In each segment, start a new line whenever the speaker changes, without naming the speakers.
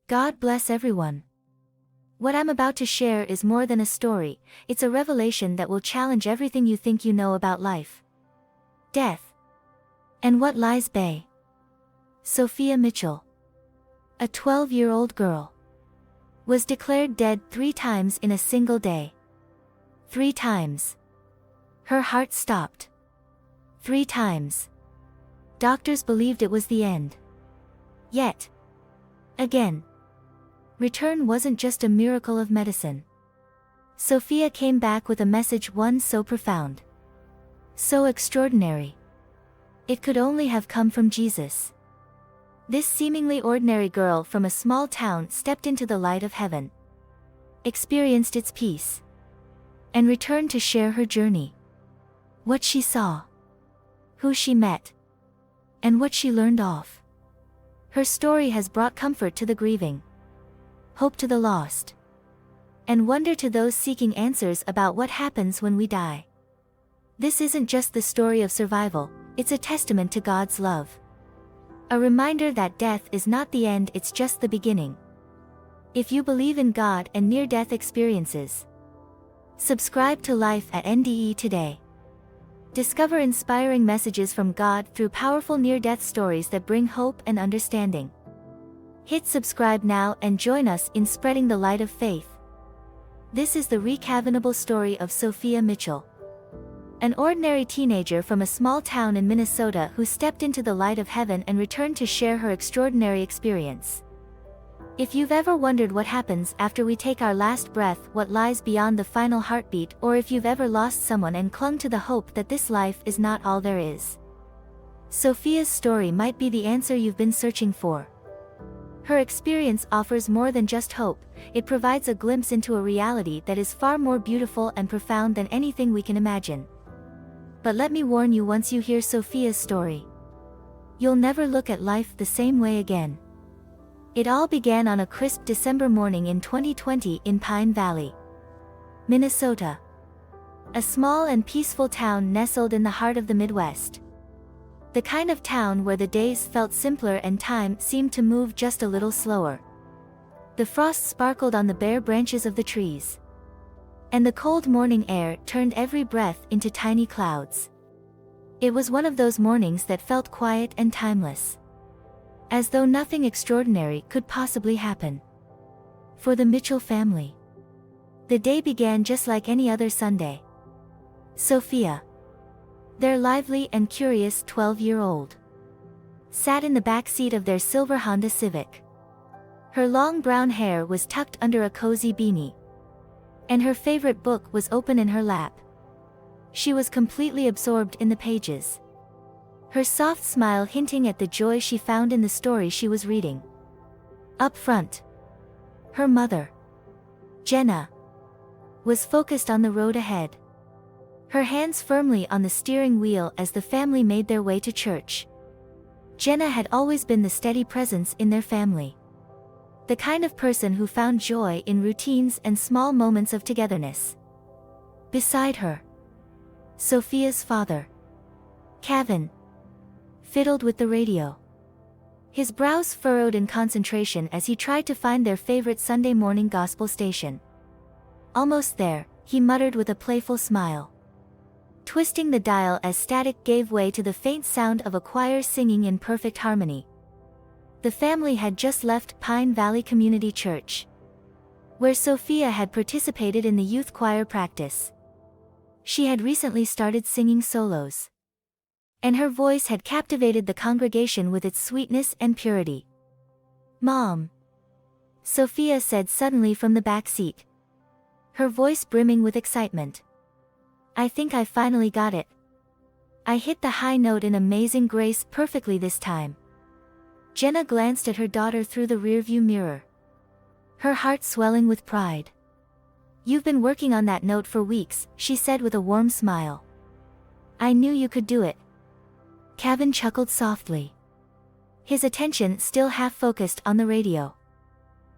God bless everyone. What I'm about to share is more than a story, it's a revelation that will challenge everything you think you know about life, death, and what lies bay. Sophia Mitchell, a 12-year-old girl, was declared dead 3 times in a single day. 3 times. Her heart stopped. 3 times. Doctors believed it was the end. Yet, again, return wasn't just a miracle of medicine. Sophia came back with a message, one so profound, so extraordinary. It could only have come from Jesus. This seemingly ordinary girl from a small town stepped into the light of heaven, experienced its peace, and returned to share her journey. What she saw, who she met, and what she learned of. Her story has brought comfort to the grieving, hope to the lost, and wonder to those seeking answers about what happens when we die. This isn't just the story of survival, it's a testament to God's love. A reminder that death is not the end, it's just the beginning. If you believe in God and near-death experiences, subscribe to Life at NDE today. Discover inspiring messages from God through powerful near-death stories that bring hope and understanding. Hit subscribe now and join us in spreading the light of faith. This is the recavanable story of Sophia Mitchell, an ordinary teenager from a small town in Minnesota who stepped into the light of heaven and returned to share her extraordinary experience. If you've ever wondered what happens after we take our last breath, what lies beyond the final heartbeat, or if you've ever lost someone and clung to the hope that this life is not all there is, Sophia's story might be the answer you've been searching for. Her experience offers more than just hope, it provides a glimpse into a reality that is far more beautiful and profound than anything we can imagine. But let me warn you, once you hear Sophia's story, you'll never look at life the same way again. It all began on a crisp December morning in 2020 in Pine Valley, Minnesota. A small and peaceful town nestled in the heart of the Midwest. The kind of town where the days felt simpler and time seemed to move just a little slower. The frost sparkled on the bare branches of the trees, and the cold morning air turned every breath into tiny clouds. It was one of those mornings that felt quiet and timeless, as though nothing extraordinary could possibly happen. For the Mitchell family, the day began just like any other Sunday. Sophia, their lively and curious 12-year-old, sat in the back seat of their silver Honda Civic. Her long brown hair was tucked under a cozy beanie, and her favorite book was open in her lap. She was completely absorbed in the pages, her soft smile hinting at the joy she found in the story she was reading. Up front, her mother, Jenna, was focused on the road ahead, her hands firmly on the steering wheel as the family made their way to church. Jenna had always been the steady presence in their family, the kind of person who found joy in routines and small moments of togetherness. Beside her, Sophia's father, Kevin, fiddled with the radio, his brows furrowed in concentration as he tried to find their favorite Sunday morning gospel station. Almost there, he muttered with a playful smile, twisting the dial as static gave way to the faint sound of a choir singing in perfect harmony. The family had just left Pine Valley Community Church, where Sophia had participated in the youth choir practice. She had recently started singing solos, and her voice had captivated the congregation with its sweetness and purity. "Mom," Sophia said suddenly from the back seat, her voice brimming with excitement. "I think I finally got it. I hit the high note in Amazing Grace perfectly this time." Jenna glanced at her daughter through the rearview mirror, her heart swelling with pride. "You've been working on that note for weeks," she said with a warm smile. "I knew you could do it." Kevin chuckled softly, his attention still half focused on the radio.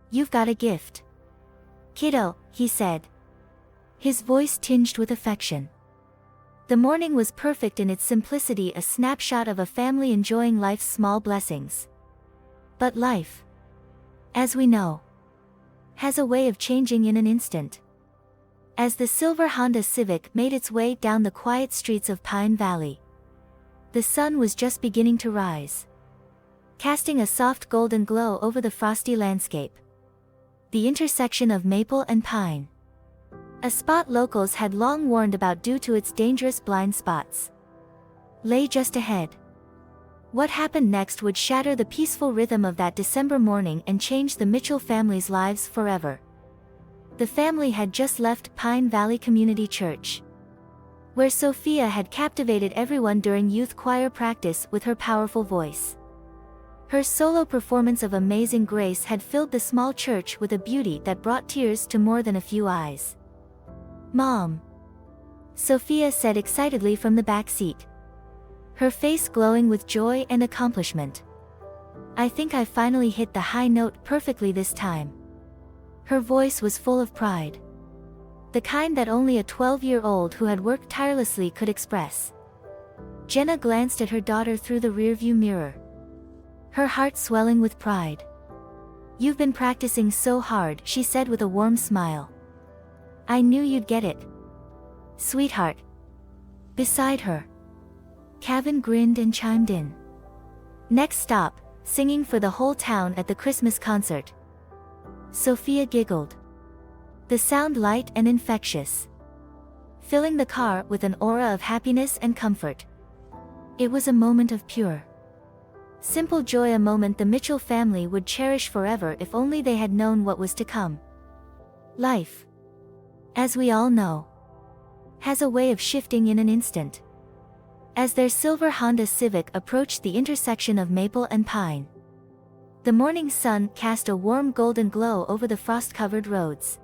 "You've got a gift, kiddo," he said, his voice tinged with affection. The morning was perfect in its simplicity, a snapshot of a family enjoying life's small blessings. But life, as we know, has a way of changing in an instant. As the silver Honda Civic made its way down the quiet streets of Pine Valley, the sun was just beginning to rise, casting a soft golden glow over the frosty landscape. The intersection of Maple and Pine, a spot locals had long warned about due to its dangerous blind spots, lay just ahead. What happened next would shatter the peaceful rhythm of that December morning and change the Mitchell family's lives forever. The family had just left Pine Valley Community Church, where Sophia had captivated everyone during youth choir practice with her powerful voice. Her solo performance of Amazing Grace had filled the small church with a beauty that brought tears to more than a few eyes. "Mom," Sophia said excitedly from the back seat, her face glowing with joy and accomplishment. "I think I finally hit the high note perfectly this time." Her voice was full of pride, the kind that only a 12-year-old who had worked tirelessly could express. Jenna glanced at her daughter through the rearview mirror, her heart swelling with pride. "You've been practicing so hard," she said with a warm smile. "I knew you'd get it, sweetheart." Beside her, Kevin grinned and chimed in. "Next stop, singing for the whole town at the Christmas concert." Sophia giggled, the sound light and infectious, filling the car with an aura of happiness and comfort. It was a moment of pure, simple joy, a moment the Mitchell family would cherish forever if only they had known what was to come. Life, as we all know, has a way of shifting in an instant. As their silver Honda Civic approached the intersection of Maple and Pine, the morning sun cast a warm golden glow over the frost-covered roads.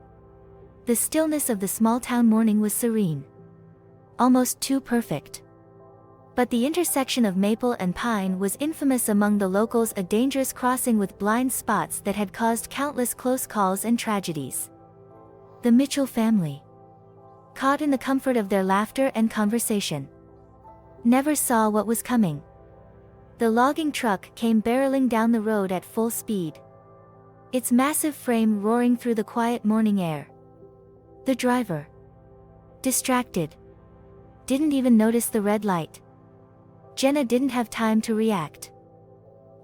The stillness of the small-town morning was serene, almost too perfect. But the intersection of Maple and Pine was infamous among the locals, a dangerous crossing with blind spots that had caused countless close calls and tragedies. The Mitchell family, caught in the comfort of their laughter and conversation, never saw what was coming. The logging truck came barreling down the road at full speed, its massive frame roaring through the quiet morning air. The driver, distracted, didn't even notice the red light. Jenna didn't have time to react.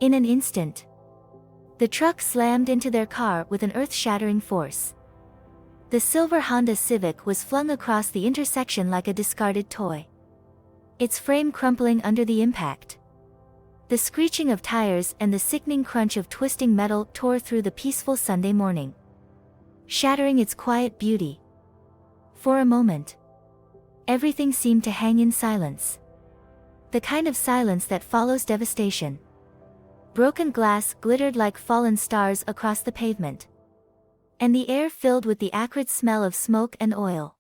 In an instant, the truck slammed into their car with an earth-shattering force. The silver Honda Civic was flung across the intersection like a discarded toy, its frame crumpling under the impact. The screeching of tires and the sickening crunch of twisting metal tore through the peaceful Sunday morning, shattering its quiet beauty. For a moment, everything seemed to hang in silence. The kind of silence that follows devastation. Broken glass glittered like fallen stars across the pavement, and the air filled with the acrid smell of smoke and oil.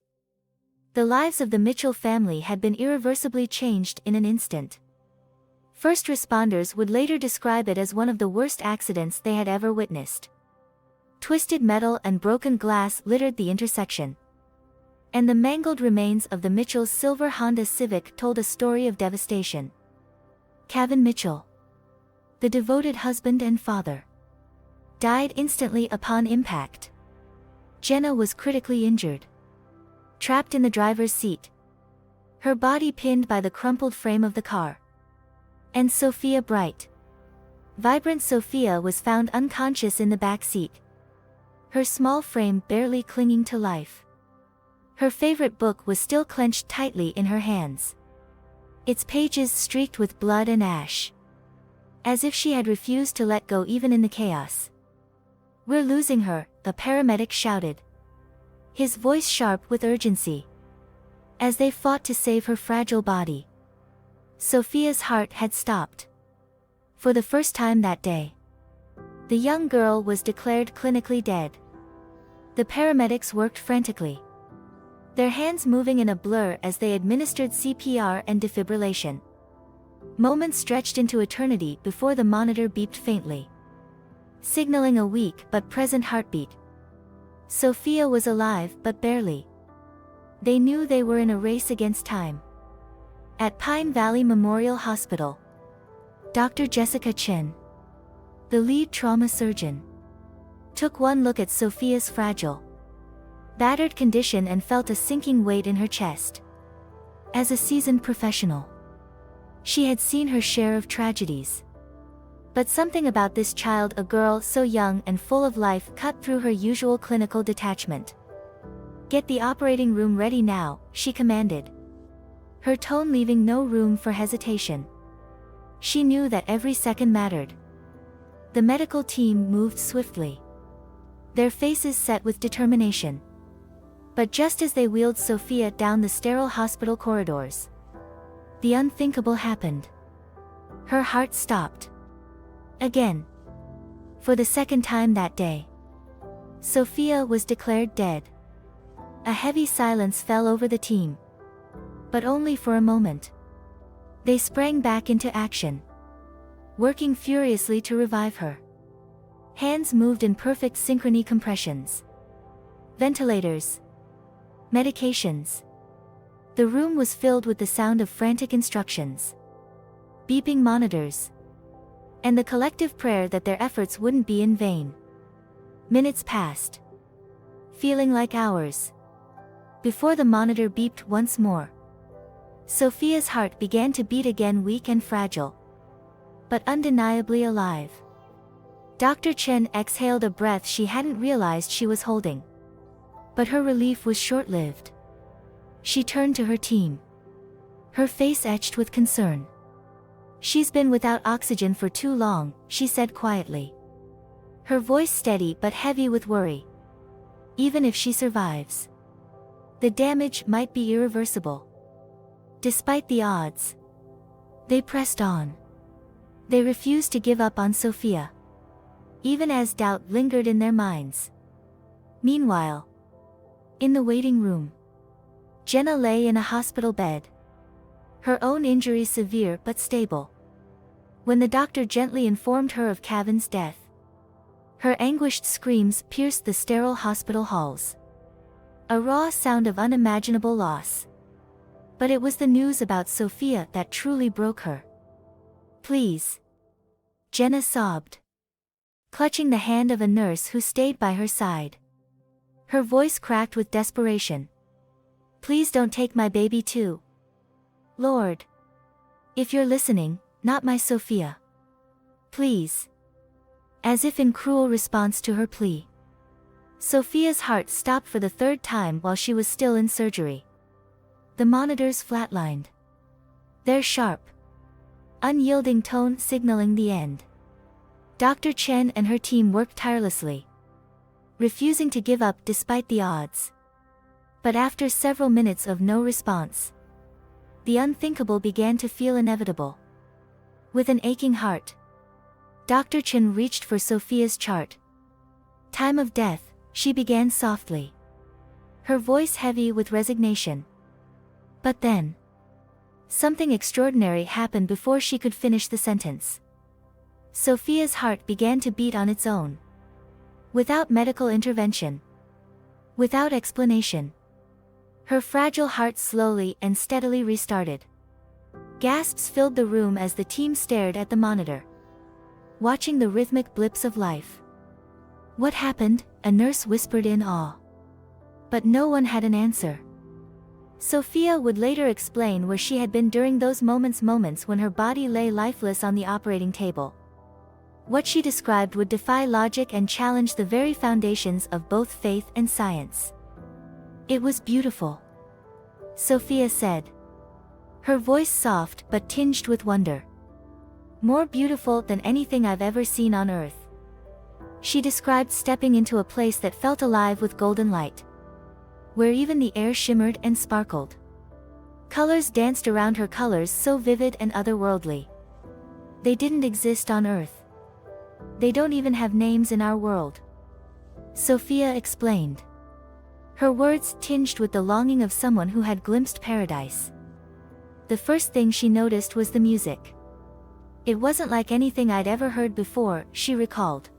The lives of the Mitchell family had been irreversibly changed in an instant. First responders would later describe it as one of the worst accidents they had ever witnessed. Twisted metal and broken glass littered the intersection, and the mangled remains of the Mitchell's silver Honda Civic told a story of devastation. Kevin Mitchell, the devoted husband and father, died instantly upon impact. Jenna was critically injured, trapped in the driver's seat, her body pinned by the crumpled frame of the car. And Sophia, bright, vibrant Sophia, was found unconscious in the back seat, her small frame barely clinging to life. Her favorite book was still clenched tightly in her hands, its pages streaked with blood and ash, as if she had refused to let go even in the chaos. "We're losing her," a paramedic shouted, his voice sharp with urgency, as they fought to save her fragile body. Sophia's heart had stopped. For the first time that day, the young girl was declared clinically dead. The paramedics worked frantically, their hands moving in a blur as they administered CPR and defibrillation. Moments stretched into eternity before the monitor beeped faintly, signaling a weak but present heartbeat. Sophia was alive, but barely. They knew they were in a race against time. At Pine Valley Memorial Hospital, Dr. Jessica Chen, the lead trauma surgeon, took one look at Sophia's fragile, battered condition and felt a sinking weight in her chest. As a seasoned professional, she had seen her share of tragedies. But something about this child, a girl so young and full of life, cut through her usual clinical detachment. "Get the operating room ready now," she commanded, her tone leaving no room for hesitation. She knew that every second mattered. The medical team moved swiftly, their faces set with determination. But just as they wheeled Sophia down the sterile hospital corridors, the unthinkable happened. Her heart stopped. Again. For the second time that day. Sophia was declared dead. A heavy silence fell over the team. But only for a moment. They sprang back into action, working furiously to revive her. Hands moved in perfect synchrony. Compressions, ventilators, medications. The room was filled with the sound of frantic instructions, beeping monitors, and the collective prayer that their efforts wouldn't be in vain. Minutes passed, feeling like hours, before the monitor beeped once more. Sophia's heart began to beat again, weak and fragile, but undeniably alive. Dr. Chen exhaled a breath she hadn't realized she was holding. But her relief was short-lived. She turned to her team, her face etched with concern. "She's been without oxygen for too long," she said quietly, her voice steady but heavy with worry. "Even if she survives, the damage might be irreversible." Despite the odds, they pressed on. They refused to give up on Sophia, even as doubt lingered in their minds. Meanwhile, in the waiting room, Jenna lay in a hospital bed, her own injuries severe but stable. When the doctor gently informed her of Kevin's death, her anguished screams pierced the sterile hospital halls. A raw sound of unimaginable loss. But it was the news about Sophia that truly broke her. "Please," Jenna sobbed, clutching the hand of a nurse who stayed by her side. Her voice cracked with desperation. "Please don't take my baby too. Lord, if you're listening, not my Sophia. Please." As if in cruel response to her plea, Sophia's heart stopped for the third time while she was still in surgery. The monitors flatlined, their sharp, unyielding tone signaling the end. Dr. Chen and her team worked tirelessly, refusing to give up despite the odds. But after several minutes of no response, the unthinkable began to feel inevitable. With an aching heart, Dr. Chen reached for Sophia's chart. "Time of death," she began softly, her voice heavy with resignation. But then, something extraordinary happened before she could finish the sentence. Sophia's heart began to beat on its own. Without medical intervention. Without explanation. Her fragile heart slowly and steadily restarted. Gasps filled the room as the team stared at the monitor, watching the rhythmic blips of life. "What happened?" a nurse whispered in awe. But no one had an answer. Sophia would later explain where she had been during those moments when her body lay lifeless on the operating table. What she described would defy logic and challenge the very foundations of both faith and science. "It was beautiful," Sophia said, her voice soft but tinged with wonder. "More beautiful than anything I've ever seen on Earth." She described stepping into a place that felt alive with golden light, where even the air shimmered and sparkled. Colors danced around her, colors so vivid and otherworldly. They didn't exist on Earth. They don't even have names in our world, Sophia explained, her words tinged with the longing of someone who had glimpsed paradise. The first thing she noticed was the music. "It wasn't like anything I'd ever heard before," she recalled.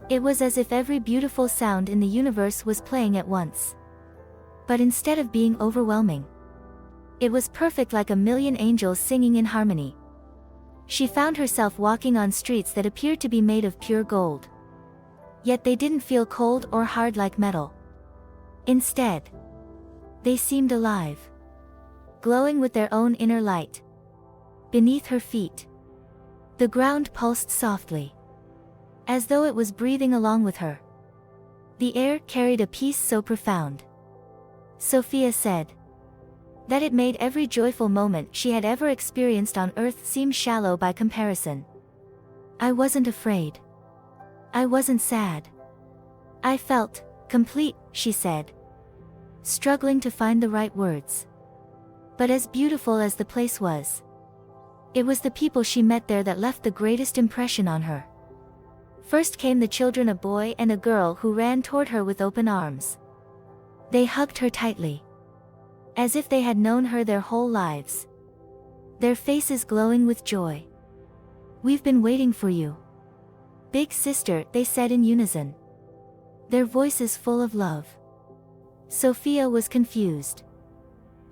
"It was as if every beautiful sound in the universe was playing at once. But instead of being overwhelming, it was perfect, like a million angels singing in harmony." She found herself walking on streets that appeared to be made of pure gold. Yet they didn't feel cold or hard like metal. Instead, they seemed alive, glowing with their own inner light. Beneath her feet, the ground pulsed softly, as though it was breathing along with her. The air carried a peace so profound, Sophia said, that it made every joyful moment she had ever experienced on earth seem shallow by comparison. I wasn't afraid. I wasn't sad. I felt complete, she said, struggling to find the right words. But as beautiful as the place was, it was the people she met there that left the greatest impression on her. First came the children, a boy and a girl who ran toward her with open arms. They hugged her tightly, as if they had known her their whole lives, their faces glowing with joy. We've been waiting for you, big sister, they said in unison, their voices full of love. Sophia was confused.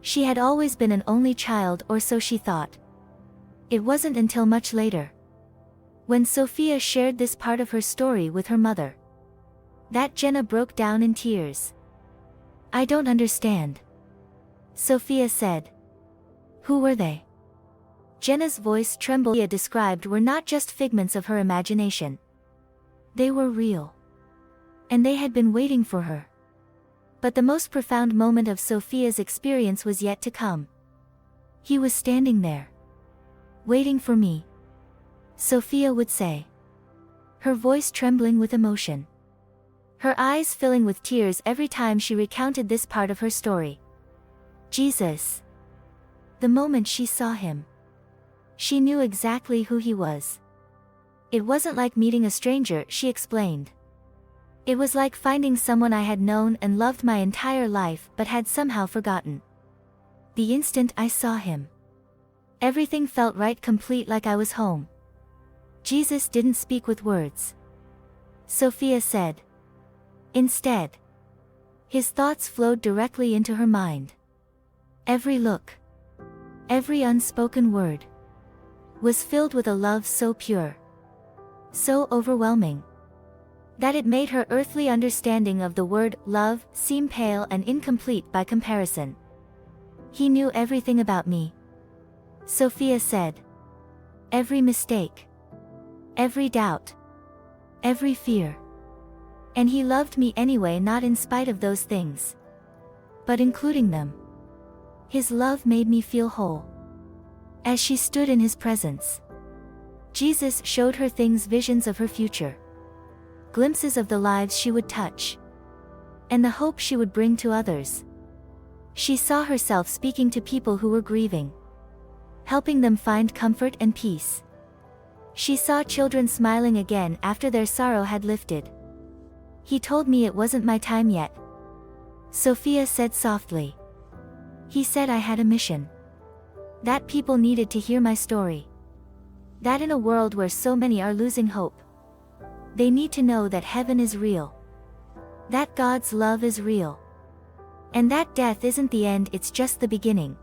She had always been an only child, or so she thought. It wasn't until much later, when Sophia shared this part of her story with her mother, that Jenna broke down in tears. I don't understand, Sophia said. Who were they? Jenna's voice trembled. Sophia described were not just figments of her imagination. They were real. And they had been waiting for her. But the most profound moment of Sophia's experience was yet to come. He was standing there, waiting for me, Sophia would say, her voice trembling with emotion, her eyes filling with tears every time she recounted this part of her story. Jesus. The moment she saw him, she knew exactly who he was. It wasn't like meeting a stranger, she explained. It was like finding someone I had known and loved my entire life but had somehow forgotten. The instant I saw him, everything felt right, complete, like I was home. Jesus didn't speak with words, Sophia said. Instead, his thoughts flowed directly into her mind. Every look, every unspoken word, was filled with a love so pure, so overwhelming, that it made her earthly understanding of the word love seem pale and incomplete by comparison. He knew everything about me, Sophia said. Every mistake, every doubt, every fear. And he loved me anyway, not in spite of those things, but including them. His love made me feel whole. As she stood in his presence, Jesus showed her things, visions of her future, glimpses of the lives she would touch, and the hope she would bring to others. She saw herself speaking to people who were grieving, helping them find comfort and peace. She saw children smiling again after their sorrow had lifted. He told me it wasn't my time yet, Sophia said softly. He said I had a mission, that people needed to hear my story, that in a world where so many are losing hope, they need to know that heaven is real, that God's love is real, and that death isn't the end, it's just the beginning.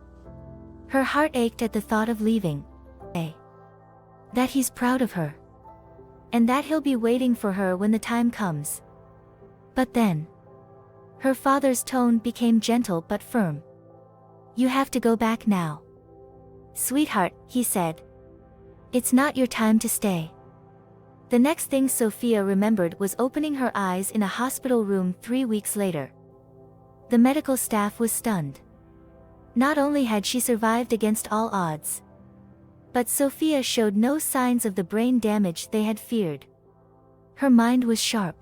Her heart ached at the thought of leaving, that he's proud of her, and that he'll be waiting for her when the time comes. But then, her father's tone became gentle but firm. You have to go back now, sweetheart, he said. It's not your time to stay. The next thing Sophia remembered was opening her eyes in a hospital room 3 weeks later. The medical staff was stunned. Not only had she survived against all odds, but Sophia showed no signs of the brain damage they had feared. Her mind was sharp.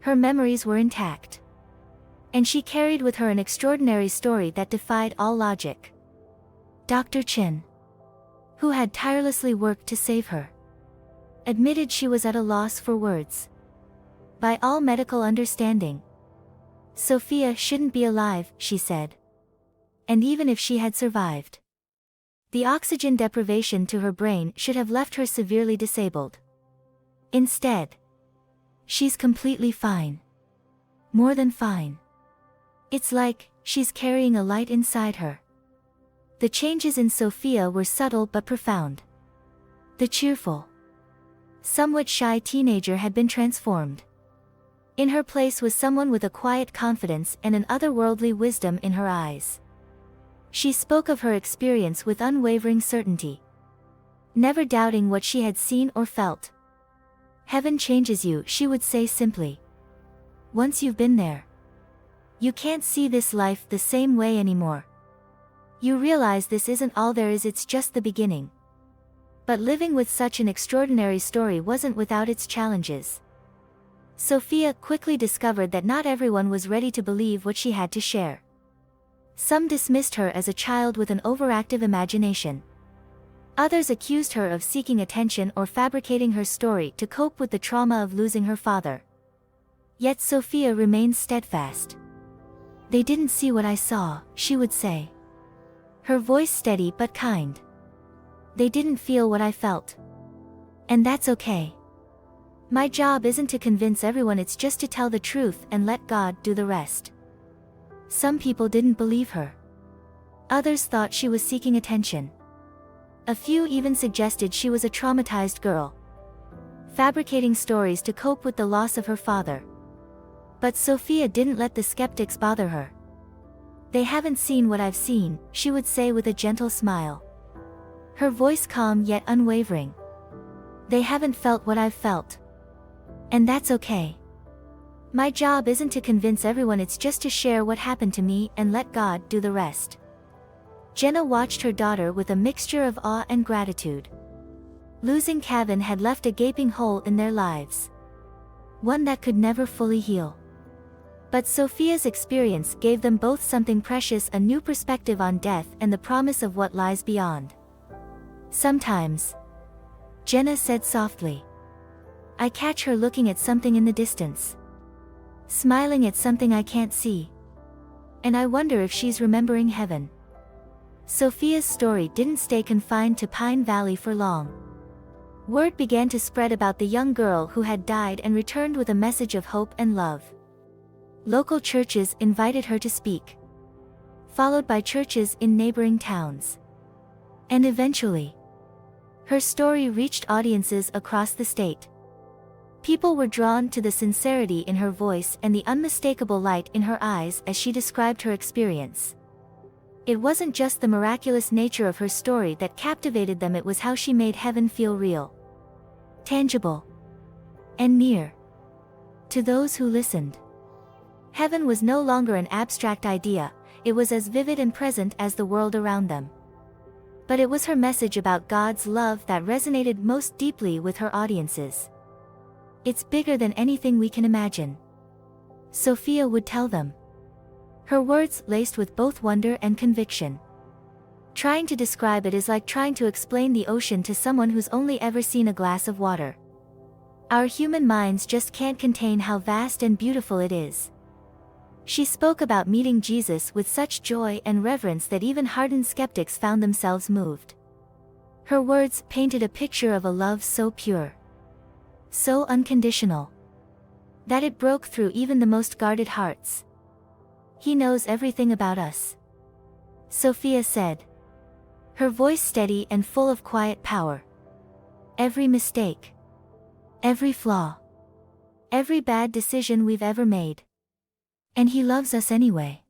Her memories were intact. And she carried with her an extraordinary story that defied all logic. Dr. Chin, who had tirelessly worked to save her, admitted she was at a loss for words. By all medical understanding, Sophia shouldn't be alive, she said. And even if she had survived, the oxygen deprivation to her brain should have left her severely disabled. Instead, she's completely fine. More than fine. It's like she's carrying a light inside her. The changes in Sophia were subtle but profound. The cheerful, somewhat shy teenager had been transformed. In her place was someone with a quiet confidence and an otherworldly wisdom in her eyes. She spoke of her experience with unwavering certainty, never doubting what she had seen or felt. "Heaven changes you," she would say simply. "Once you've been there, you can't see this life the same way anymore. You realize this isn't all there is, it's just the beginning." But living with such an extraordinary story wasn't without its challenges. Sophia quickly discovered that not everyone was ready to believe what she had to share. Some dismissed her as a child with an overactive imagination. Others accused her of seeking attention or fabricating her story to cope with the trauma of losing her father. Yet Sophia remained steadfast. "They didn't see what I saw," she would say, her voice steady but kind. "They didn't feel what I felt. And that's okay. My job isn't to convince everyone, it's just to tell the truth and let God do the rest." Some people didn't believe her. Others thought she was seeking attention. A few even suggested she was a traumatized girl, fabricating stories to cope with the loss of her father. But Sophia didn't let the skeptics bother her. "They haven't seen what I've seen," she would say with a gentle smile, her voice calm yet unwavering. "They haven't felt what I've felt. And that's okay. My job isn't to convince everyone, it's just to share what happened to me and let God do the rest." Jenna watched her daughter with a mixture of awe and gratitude. Losing Kevin had left a gaping hole in their lives, one that could never fully heal. But Sophia's experience gave them both something precious, a new perspective on death and the promise of what lies beyond. "Sometimes," Jenna said softly, "I catch her looking at something in the distance, smiling at something I can't see. And I wonder if she's remembering heaven." Sophia's story didn't stay confined to Pine Valley for long. Word began to spread about the young girl who had died and returned with a message of hope and love. Local churches invited her to speak, followed by churches in neighboring towns. And eventually, her story reached audiences across the state. People were drawn to the sincerity in her voice and the unmistakable light in her eyes as she described her experience. It wasn't just the miraculous nature of her story that captivated them, it was how she made heaven feel real, tangible, and near to those who listened. Heaven was no longer an abstract idea, it was as vivid and present as the world around them. But it was her message about God's love that resonated most deeply with her audiences. "It's bigger than anything we can imagine," Sophia would tell them, her words laced with both wonder and conviction. "Trying to describe it is like trying to explain the ocean to someone who's only ever seen a glass of water. Our human minds just can't contain how vast and beautiful it is." She spoke about meeting Jesus with such joy and reverence that even hardened skeptics found themselves moved. Her words painted a picture of a love so pure, so unconditional, that it broke through even the most guarded hearts. "He knows everything about us," Sophia said, her voice steady and full of quiet power. "Every mistake, every flaw, every bad decision we've ever made. And He loves us anyway.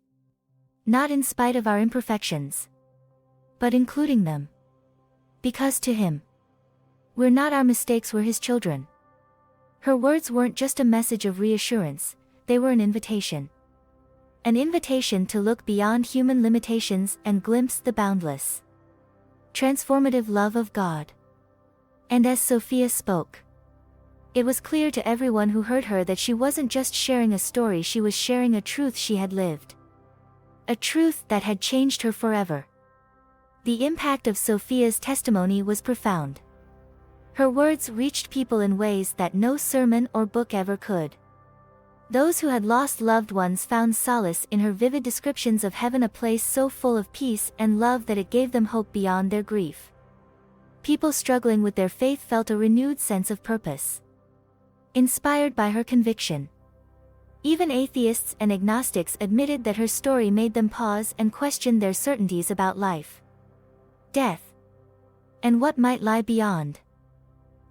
Not in spite of our imperfections, but including them. Because to Him, we're not our mistakes, we're His children." Her words weren't just a message of reassurance, they were an invitation. An invitation to look beyond human limitations and glimpse the boundless, transformative love of God. And as Sophia spoke, it was clear to everyone who heard her that she wasn't just sharing a story, she was sharing a truth she had lived. A truth that had changed her forever. The impact of Sophia's testimony was profound. Her words reached people in ways that no sermon or book ever could. Those who had lost loved ones found solace in her vivid descriptions of heaven, a place so full of peace and love that it gave them hope beyond their grief. People struggling with their faith felt a renewed sense of purpose, inspired by her conviction. Even atheists and agnostics admitted that her story made them pause and question their certainties about life, death, and what might lie beyond.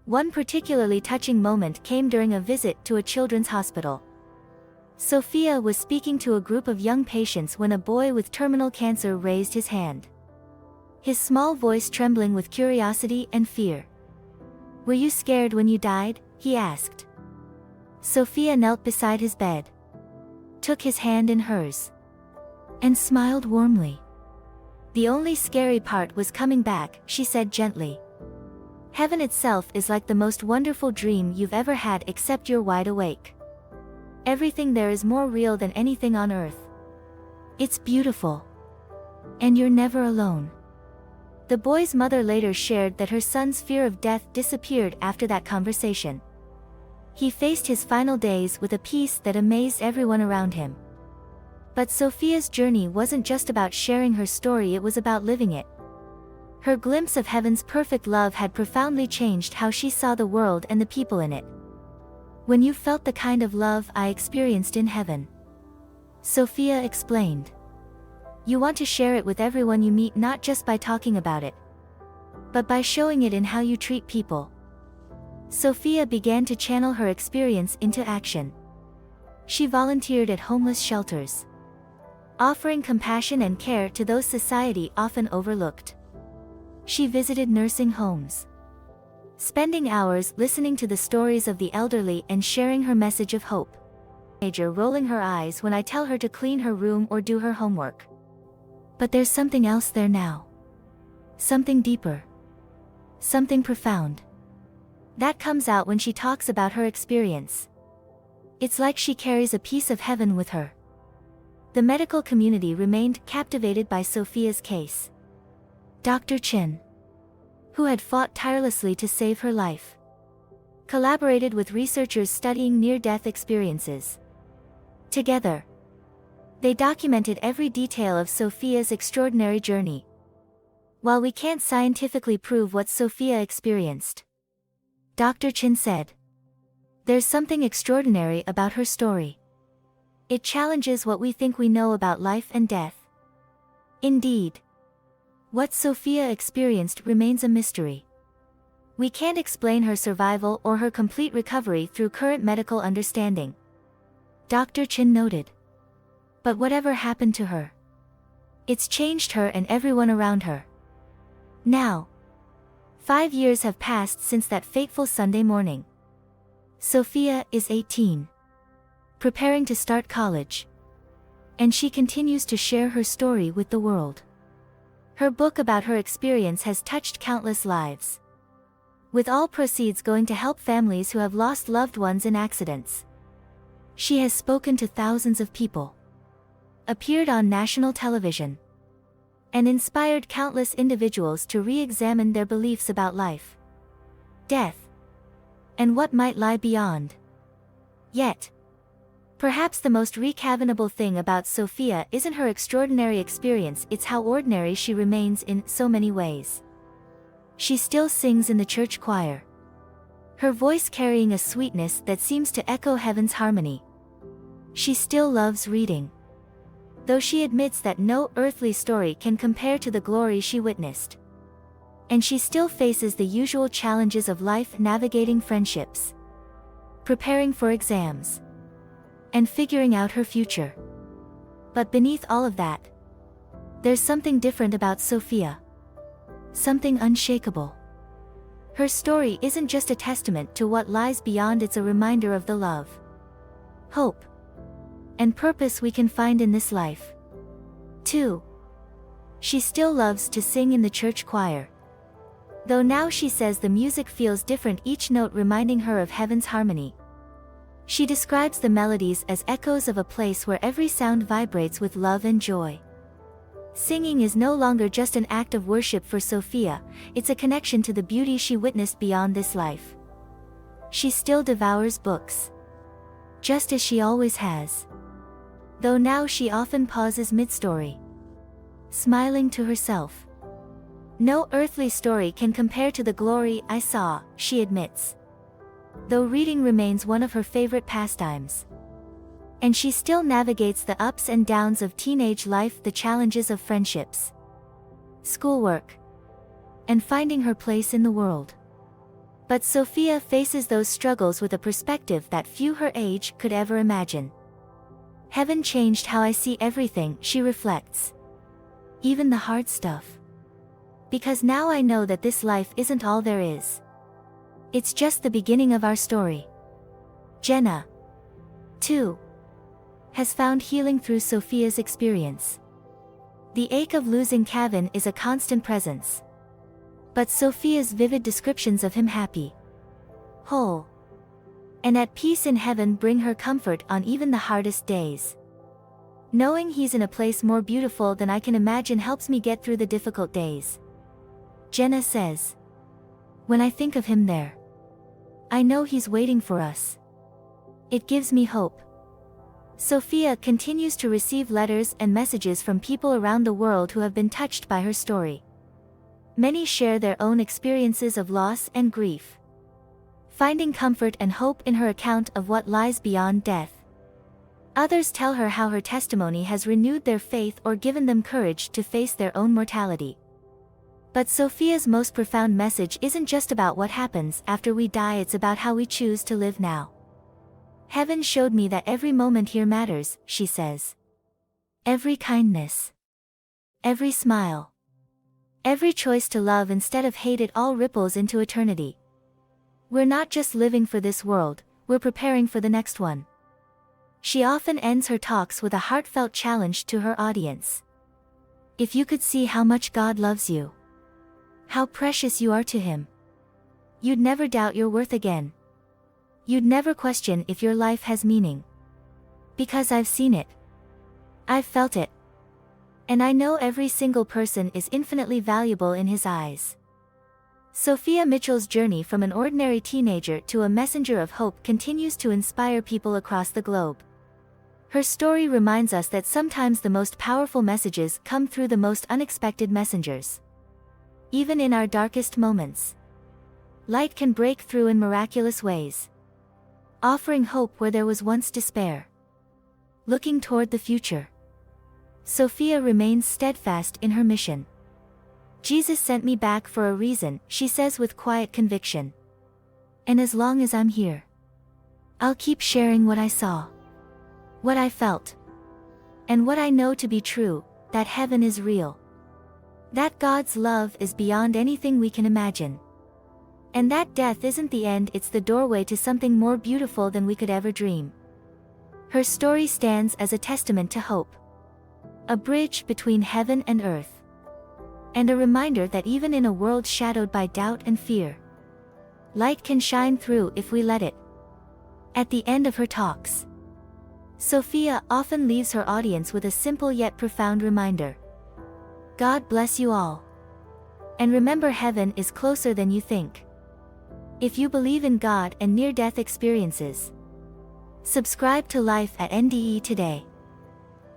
One particularly touching moment came during a visit to a children's hospital. Sophia was speaking to a group of young patients when a boy with terminal cancer raised his hand. His small voice trembling with curiosity and fear. "Were you scared when you died?" he asked. Sophia knelt beside his bed, took his hand in hers, and smiled warmly. "The only scary part was coming back," she said gently. "Heaven itself is like the most wonderful dream you've ever had, except you're wide awake. Everything there is more real than anything on earth. It's beautiful. And you're never alone." The boy's mother later shared that her son's fear of death disappeared after that conversation. He faced his final days with a peace that amazed everyone around him. But Sophia's journey wasn't just about sharing her story, it was about living it. Her glimpse of heaven's perfect love had profoundly changed how she saw the world and the people in it. "When you felt the kind of love I experienced in heaven," Sophia explained, "you want to share it with everyone you meet, not just by talking about it, but by showing it in how you treat people." Sophia began to channel her experience into action. She volunteered at homeless shelters, offering compassion and care to those society often overlooked. She visited nursing homes, spending hours listening to the stories of the elderly and sharing her message of hope. Major rolling her eyes when I tell her to clean her room or do her homework. But there's something else there now. Something deeper. Something profound. That comes out when she talks about her experience. It's like she carries a piece of heaven with her. The medical community remained captivated by Sophia's case. Dr. Chin, who had fought tirelessly to save her life, collaborated with researchers studying near-death experiences. Together, they documented every detail of Sophia's extraordinary journey. While we can't scientifically prove what Sophia experienced, Dr. Chin said, there's something extraordinary about her story. It challenges what we think we know about life and death. Indeed, what Sophia experienced remains a mystery. We can't explain her survival or her complete recovery through current medical understanding, Dr. Chin noted. But whatever happened to her, it's changed her and everyone around her. Now, 5 years have passed since that fateful Sunday morning. Sophia is 18, preparing to start college, and she continues to share her story with the world. Her book about her experience has touched countless lives, with all proceeds going to help families who have lost loved ones in accidents. She has spoken to thousands of people, appeared on national television, and inspired countless individuals to re-examine their beliefs about life, death, and what might lie beyond. Yet, perhaps the most recavanable thing about Sophia isn't her extraordinary experience, it's how ordinary she remains in so many ways. She still sings in the church choir, her voice carrying a sweetness that seems to echo heaven's harmony. She still loves reading, though she admits that no earthly story can compare to the glory she witnessed. And she still faces the usual challenges of life, navigating friendships, preparing for exams, and figuring out her future. But beneath all of that, there's something different about Sophia. Something unshakable. Her story isn't just a testament to what lies beyond, it's a reminder of the love, hope, and purpose we can find in this life, too. She still loves to sing in the church choir, though now she says the music feels different, each note reminding her of heaven's harmony. She describes the melodies as echoes of a place where every sound vibrates with love and joy. Singing is no longer just an act of worship for Sophia, it's a connection to the beauty she witnessed beyond this life. She still devours books, just as she always has, though now she often pauses mid-story, smiling to herself. No earthly story can compare to the glory I saw, she admits, though reading remains one of her favorite pastimes. And she still navigates the ups and downs of teenage life, the challenges of friendships, schoolwork, and finding her place in the world. But Sophia faces those struggles with a perspective that few her age could ever imagine. Heaven changed how I see everything, she reflects. Even the hard stuff. Because now I know that this life isn't all there is. It's just the beginning of our story. Jenna, too, has found healing through Sophia's experience. The ache of losing Kevin is a constant presence. But Sophia's vivid descriptions of him happy, whole, and at peace in heaven bring her comfort on even the hardest days. Knowing he's in a place more beautiful than I can imagine helps me get through the difficult days. Jenna says, when I think of him there, I know he's waiting for us. It gives me hope. Sophia continues to receive letters and messages from people around the world who have been touched by her story. Many share their own experiences of loss and grief, finding comfort and hope in her account of what lies beyond death. Others tell her how her testimony has renewed their faith or given them courage to face their own mortality. But Sophia's most profound message isn't just about what happens after we die, it's about how we choose to live now. Heaven showed me that every moment here matters, she says. Every kindness, every smile, every choice to love instead of hate, it all ripples into eternity. We're not just living for this world, we're preparing for the next one. She often ends her talks with a heartfelt challenge to her audience. If you could see how much God loves you, how precious you are to Him, you'd never doubt your worth again. You'd never question if your life has meaning. Because I've seen it. I've felt it. And I know every single person is infinitely valuable in His eyes. Sophia Mitchell's journey from an ordinary teenager to a messenger of hope continues to inspire people across the globe. Her story reminds us that sometimes the most powerful messages come through the most unexpected messengers. Even in our darkest moments, light can break through in miraculous ways, offering hope where there was once despair. Looking toward the future, Sophia remains steadfast in her mission. Jesus sent me back for a reason, she says with quiet conviction. And as long as I'm here, I'll keep sharing what I saw, what I felt, and what I know to be true, that heaven is real. That God's love is beyond anything we can imagine. And that death isn't the end, it's the doorway to something more beautiful than we could ever dream. Her story stands as a testament to hope, a bridge between heaven and earth, and a reminder that even in a world shadowed by doubt and fear, light can shine through if we let it. At the end of her talks, Sophia often leaves her audience with a simple yet profound reminder. God bless you all. And remember, heaven is closer than you think. If you believe in God and near-death experiences, subscribe to Life at NDE today.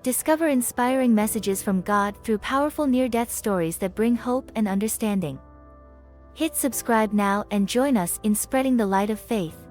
Discover inspiring messages from God through powerful near-death stories that bring hope and understanding. Hit subscribe now and join us in spreading the light of faith.